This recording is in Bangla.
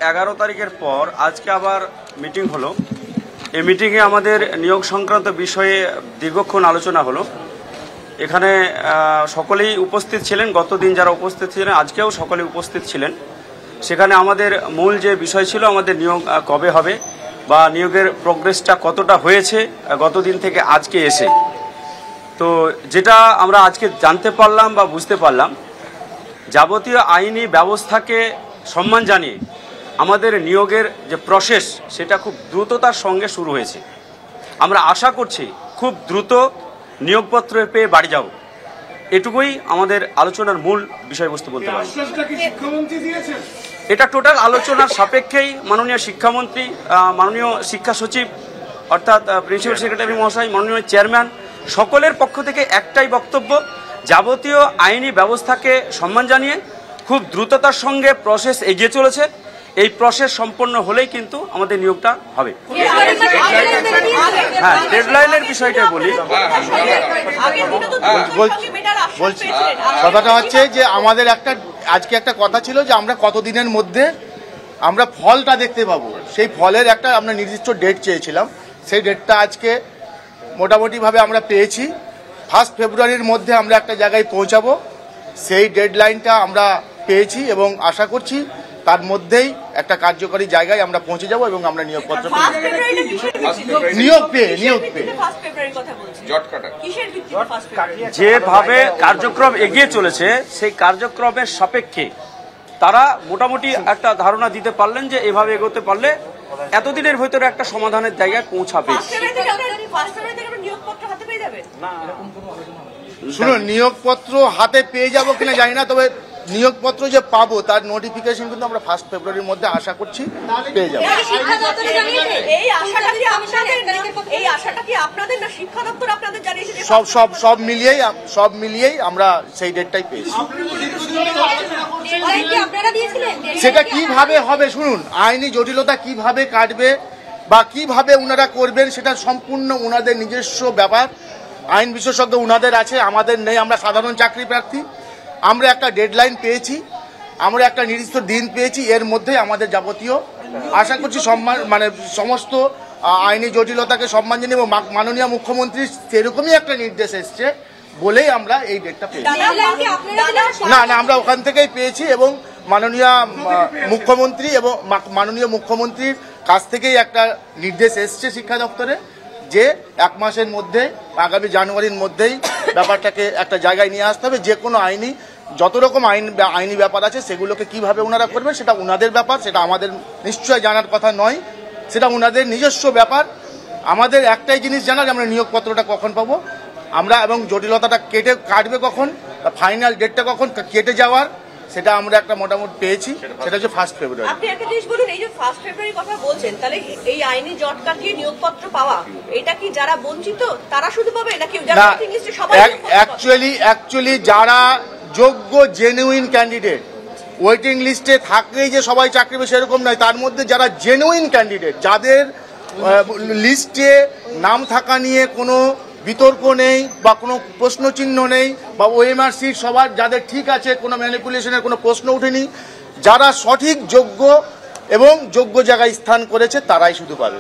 11 তারিখের পর আজকে আবার মিটিং হলো। এই মিটিংয়ে আমাদের নিয়োগ সংক্রান্ত বিষয়ে দীর্ঘক্ষণ আলোচনা হলো। এখানে সকলেই উপস্থিত ছিলেন, গতদিন যারা উপস্থিত ছিলেন আজকেও সকলে উপস্থিত ছিলেন। সেখানে আমাদের মূল যে বিষয় ছিল আমাদের নিয়োগ কবে হবে বা নিয়োগের প্রোগ্রেসটা কতটা হয়েছে গতদিন থেকে আজকে এসে। তো যেটা আমরা আজকে জানতে পারলাম বা বুঝতে পারলাম, যাবতীয় আইনি ব্যবস্থাকে সম্মান জানিয়ে আমাদের নিয়োগের যে প্রসেস সেটা খুব দ্রুততার সঙ্গে শুরু হয়েছে। আমরা আশা করছি খুব দ্রুত নিয়োগপত্র পেয়ে বাড়ি যাব। এটুকুই আমাদের আলোচনার মূল বিষয়বস্তু বলতে পারি। এটা টোটাল আলোচনার সাপেক্ষেই মাননীয় শিক্ষামন্ত্রী, মাননীয় শিক্ষা সচিব অর্থাৎ প্রিন্সিপাল সেক্রেটারি মহাশয়, মাননীয় চেয়ারম্যান সকলের পক্ষ থেকে একটাই বক্তব্য, যাবতীয় আইনি ব্যবস্থাকে সম্মান জানিয়ে খুব দ্রুততার সঙ্গে প্রসেস এগিয়ে চলেছে। এই প্রসেস সম্পন্ন হলেই কিন্তু আমাদের নিয়োগটা হবে। হ্যাঁ, ডেডলাইনের বিষয়টা বলি। বলছি কথাটা হচ্ছে যে আমাদের আজকে একটা কথা ছিল যে আমরা কতদিনের মধ্যে আমরা ফলটা দেখতে পাবো, সেই ফলের একটা আমরা নির্দিষ্ট ডেট চেয়েছিলাম। সেই ডেটটা আজকে মোটামুটিভাবে আমরা পেয়েছি। 1 ফেব্রুয়ারির মধ্যে আমরা একটা জায়গায় পৌঁছাবো, সেই ডেডলাইনটা আমরা পেয়েছি এবং আশা করছি তার মধ্যেই একটা কার্যকরী জায়গায় আমরা পৌঁছে যাব এবং আমরা নিয়োগপত্র যেভাবে কার্যক্রম এগিয়ে চলেছে সেই কার্যক্রমের সাপেক্ষে তারা মোটামুটি একটা ধারণা দিতে পারলেন যে এভাবে এগোতে পারলে এতদিনের ভেতরে একটা সমাধানের জায়গায় পৌঁছাবে। শুনুন, নিয়োগপত্র হাতে পেয়ে যাবো কিনা জানি না, তবে নিয়োগপত্র যে পাবো তার নোটিফিকেশন কিন্তু আমরা 1 ফেব্রুয়ারির মধ্যে আশা করছি পেয়ে যাবো। সব মিলিয়েই আমরা সেই ডেটটাই পেয়েছি। সেটা কিভাবে হবে শুনুন, আইনি জটিলতা কিভাবে কাটবে বা কিভাবে ওনারা করবেন সেটা সম্পূর্ণ ওনাদের নিজস্ব ব্যাপার। আইন বিশেষজ্ঞ ওনাদের আছে, আমাদের নেই। আমরা সাধারণ চাকরি প্রার্থী। আমরা একটা ডেডলাইন পেয়েছি, আমরা একটা নির্দিষ্ট দিন পেয়েছি। এর মধ্যে আমাদের যাবতীয় আশা করছি সমস্ত আইনি জটিলতাকে সম্মান জানিয়ে এবং মাননীয় মুখ্যমন্ত্রী সেরকমই একটা নির্দেশ এসছে বলেই আমরা এই ডেটটা পেয়েছি। না, আমরা ওখান থেকেই পেয়েছি এবং মাননীয় মুখ্যমন্ত্রীর কাছ থেকেই একটা নির্দেশ এসছে শিক্ষা দপ্তরে যে 1 মাসের মধ্যে আগামী জানুয়ারির মধ্যেই ব্যাপারটাকে একটা জায়গায় নিয়ে আসতে হবে। যে কোনো যত রকম আইনি ব্যাপার আছে সেগুলোকে কিভাবে ওনারা করবেন সেটা ওনাদের ব্যাপার, সেটা আমাদের নিশ্চয় জানার কথা নয়, সেটা ওনাদের নিজস্ব ব্যাপার। আমাদের একটাই জিনিস জানা যে আমরা নিয়োগপত্রটা কখন পাবো আমরা, এবং জটিলতাটা কাটবে কখন, ফাইনাল ডেটটা কখন কেটে যাওয়ার সেটা আমরা একটা মোটামুটি পেয়েছি, সেটা হচ্ছে 1 ফেব্রুয়ারি। আপনি একটা জিনিস বলুন, এই যে 1 ফেব্রুয়ারি কথা বলছেন, তাহলে এই আইনি জট কাটিয়ে নিয়োগপত্র পাওয়া এটা কি যারা বঞ্চিত তারা শুধু পাবে নাকি যারা ওয়েটিং লিস্টে সবাই? অ্যাকচুয়ালি যারা যোগ্য জেনুইন ক্যান্ডিডেট, ওয়েটিং লিস্টে থাকলেই যে সবাই চাকরি পাবে সেরকম নয়। তার মধ্যে যারা জেনুইন ক্যান্ডিডেট, যাদের লিস্টে নাম থাকা নিয়ে কোনো বিতর্ক নেই বা কোনো প্রশ্নচিহ্ন নেই বা ওএমআর সিট সবার যাদের ঠিক আছে, কোনো ম্যানিপুলেশনের কোনো প্রশ্ন ওঠেনি, যারা সঠিক যোগ্য এবং যোগ্য জায়গায় স্থান করেছে তারাই শুধু পাবে।